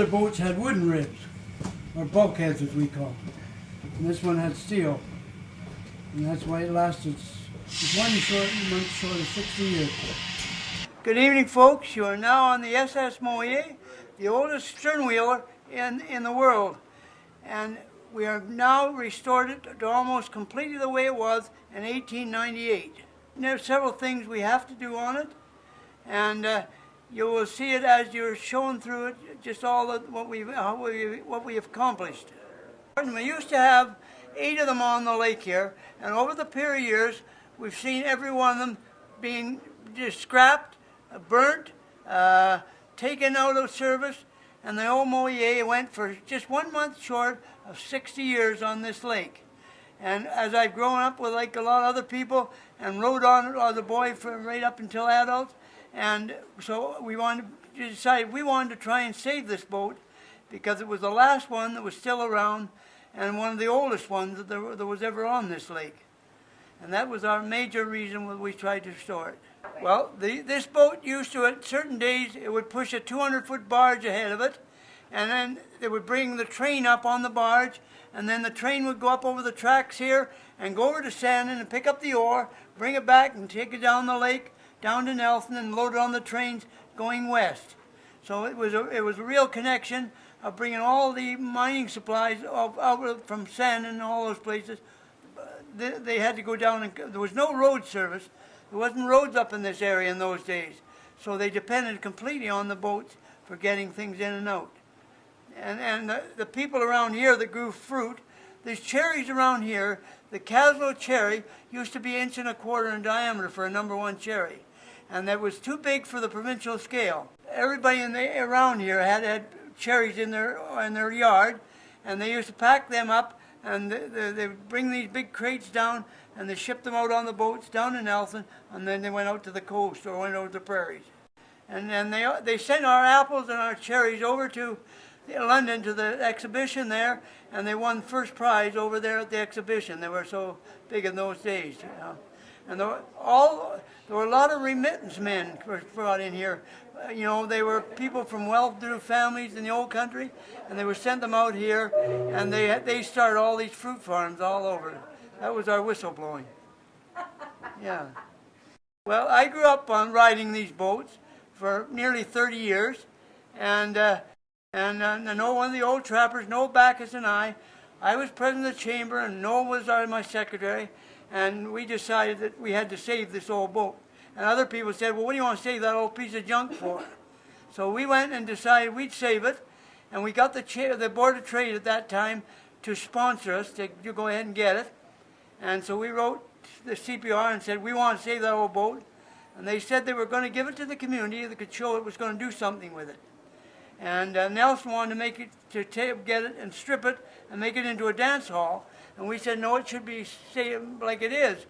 other boats had wooden ribs, or bulkheads as we call them. And this one had steel. And that's why it lasted one short of 60 years. Good evening, folks. You are now on the SS Moyie, the oldest sternwheeler in the world. And we have now restored it to almost completely the way it was in 1898. And there are several things we have to do on it, and you will see it as you're shown through it, just all what we have accomplished. And we used to have 8 of them on the lake here, and over the period of years, we've seen every one of them being just scrapped, burnt, taken out of service, and the old Moyie went for just 1 month short of 60 years on this lake. And as I've grown up with like a lot of other people and rode on it as a boy right up until adults, and so we decided we wanted to try and save this boat because it was the last one that was still around and one of the oldest ones that there was ever on this lake. And that was our major reason why we tried to restore it. Well, this boat used to, at certain days, it would push a 200-foot barge ahead of it, and then it would bring the train up on the barge, and then the train would go up over the tracks here and go over to Sandon and pick up the ore, bring it back and take it down the lake, down to Nelson, and load it on the trains going west. So it was a real connection of bringing all the mining supplies out from Sandon and all those places. They had to go down, and there was no road service. There wasn't roads up in this area in those days. So they depended completely on the boats for getting things in and out. And the people around here that grew fruit, there's cherries around here. The Kaslo cherry used to be 1.25 inches in diameter for a #1 cherry. And that was too big for the provincial scale. Everybody around here had cherries in their yard, and they used to pack them up, and they would bring these big crates down, and they shipped them out on the boats down to Nelson, and then they went out to the coast or went out to the prairies. And then they sent our apples and our cherries over to London to the exhibition there, and they won first prize over there at the exhibition. They were so big in those days, you know. And there were a lot of remittance men brought in here. You know, they were people from well-to-do families in the old country, and they were sent them out here, and they started all these fruit farms all over. That was our whistleblowing. Yeah. Well, I grew up on riding these boats for nearly 30 years, and Noah, one of the old trappers, Noah Backus and I was president of the chamber, and Noah was my secretary, and we decided that we had to save this old boat. And other people said, well, what do you want to save that old piece of junk for? So we went and decided we'd save it, and we got the Board of Trade at that time to sponsor us, to go ahead and get it. And so we wrote the CPR and said, we want to save that old boat. And they said they were going to give it to the community that could show it was going to do something with it. And Nelson wanted to make it, get it and strip it and make it into a dance hall. And we said, no, it should be saved like it is.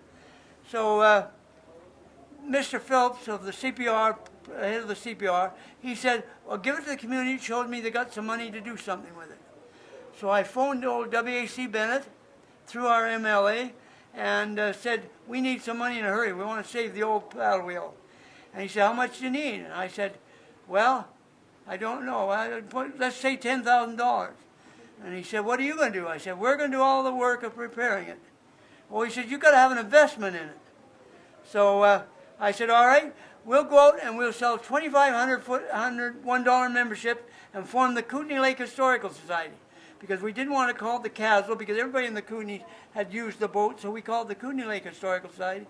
So Mr. Phillips of the CPR, head of the CPR, he said, well, give it to the community. It showed me they got some money to do something with it. So I phoned old W.A.C. Bennett through our MLA and said, we need some money in a hurry. We want to save the old paddle wheel. And he said, how much do you need? And I said, well, I don't know. Let's say $10,000. And he said, what are you going to do? I said, we're going to do all the work of repairing it. Well, he said, you've got to have an investment in it. So I said, all right, we'll go out and we'll sell 2,500 $1 membership and form the Kootenay Lake Historical Society. Because we didn't want to call it the Kaslo, because everybody in the Kootenay had used the boat, so we called it the Kootenay Lake Historical Society.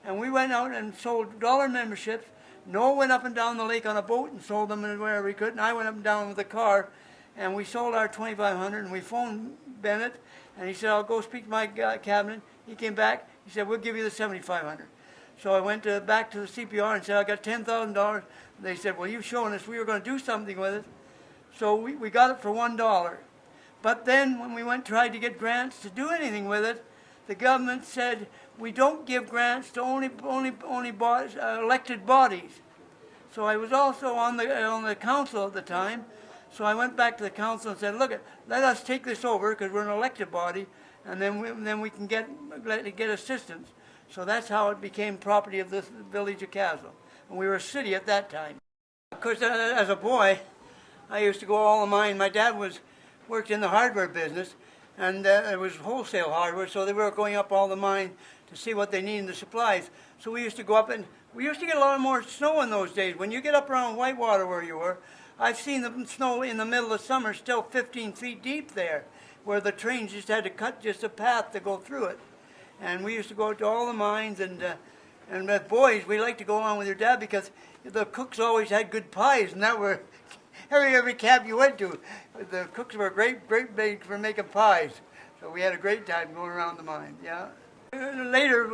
And we went out and sold $1 memberships. Noah went up and down the lake on a boat and sold them wherever he could, and I went up and down with a car, and we sold our 2,500, and we phoned Bennett, and he said, I'll go speak to my cabinet. He came back, he said, we'll give you the 7,500. So I went back to the CPR and said, I got $10,000. They said, well, you've shown us we were going to do something with it. So we got it for $1. But then when we tried to get grants to do anything with it, the government said, we don't give grants to only elected bodies. So I was also on the council at the time. So I went back to the council and said, look, let us take this over because we're an elected body, and then we can get assistance. So that's how it became property of this village of Kaslo. And we were a city at that time. Of course, as a boy, I used to go all the mine. My dad worked in the hardware business, and it was wholesale hardware, so they were going up all the mine to see what they need in the supplies. So we used to go up, and we used to get a lot more snow in those days. When you get up around Whitewater where you were, I've seen the snow in the middle of summer still 15 feet deep there, where the trains just had to cut just a path to go through it. And we used to go to all the mines, and as boys, we liked to go along with your dad because the cooks always had good pies, and that were every camp you went to, the cooks were great big for making pies. So we had a great time going around the mine. Yeah. Later,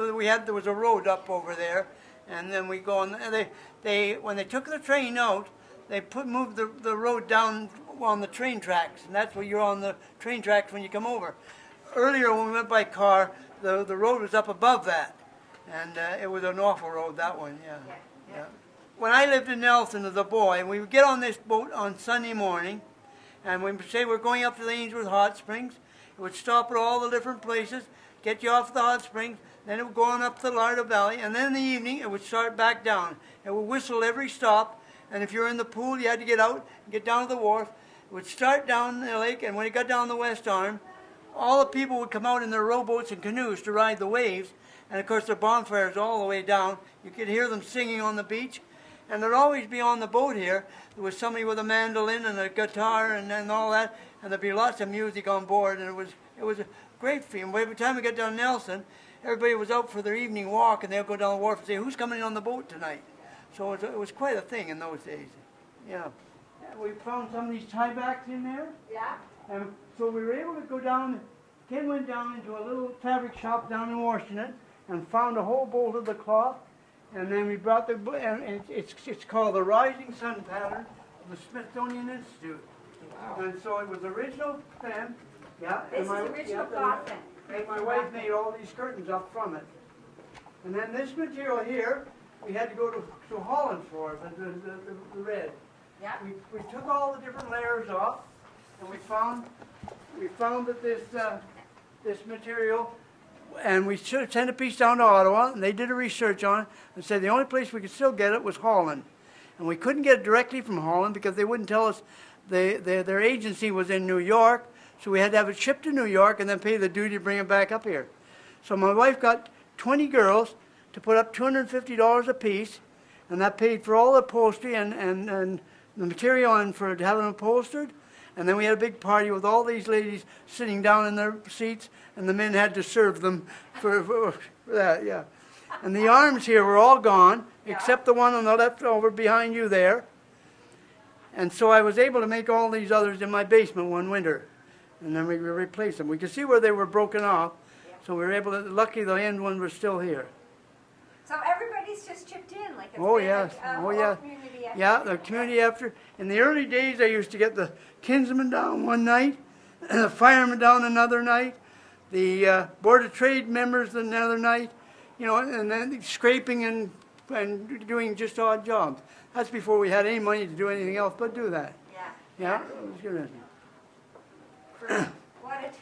there was a road up over there, and then we go on. When they took the train out, they moved the road down on the train tracks, and that's where you're on the train tracks when you come over. Earlier, when we went by car, the road was up above that, and it was an awful road, that one. Yeah. When I lived in Nelson as a boy, we would get on this boat on Sunday morning, and we would say we're going up to the Ainsworth Hot Springs. It would stop at all the different places, get you off the hot springs, then it would go on up the Lardo Valley, and then in the evening it would start back down. It would whistle every stop, and if you were in the pool, you had to get out and get down to the wharf. It would start down the lake, and when it got down the West Arm, all the people would come out in their rowboats and canoes to ride the waves, and of course their bonfires all the way down. You could hear them singing on the beach, and there'd always be on the boat here, there was somebody with a mandolin and a guitar and all that, and there'd be lots of music on board, and it was a great feeling. By the time we got down Nelson, everybody was out for their evening walk, and they'd go down the wharf and say, who's coming on the boat tonight? So it was quite a thing in those days. Yeah. We found some of these tiebacks in there. Yeah. And so we were able to go down. Ken went down into a little fabric shop down in Washington and found a whole bolt of the cloth. And then we brought and it's called the Rising Sun Pattern of the Smithsonian Institute. Wow. And so it was original then. Yeah. This is original cloth then. And my wife made all these curtains up from it. And then this material here, we had to go to Holland for, the red. Yeah. We took all the different layers off, and we found that this material, and we sent a piece down to Ottawa, and they did a research on it, and said the only place we could still get it was Holland. And we couldn't get it directly from Holland because they wouldn't tell us their agency was in New York, so we had to have it shipped to New York and then pay the duty to bring it back up here. So my wife got 20 girls to put up $250 a piece, and that paid for all the upholstery and the material and for having them upholstered. And then we had a big party with all these ladies sitting down in their seats, and the men had to serve them for that, yeah. And the arms here were all gone, except the one on the left over behind you there. And so I was able to make all these others in my basement one winter. And then we replaced them. We could see where they were broken off, so we were able to, lucky the end one was still here. So everybody's just chipped in, like it's Oh been yes, like, oh yeah, community effort. yeah. The community effort. In the early days, I used to get the kinsmen down one night, the firemen down another night, the Board of Trade members another night, you know, and then scraping and doing just odd jobs. That's before we had any money to do anything else but do that. Yeah. Yeah, it was good. What a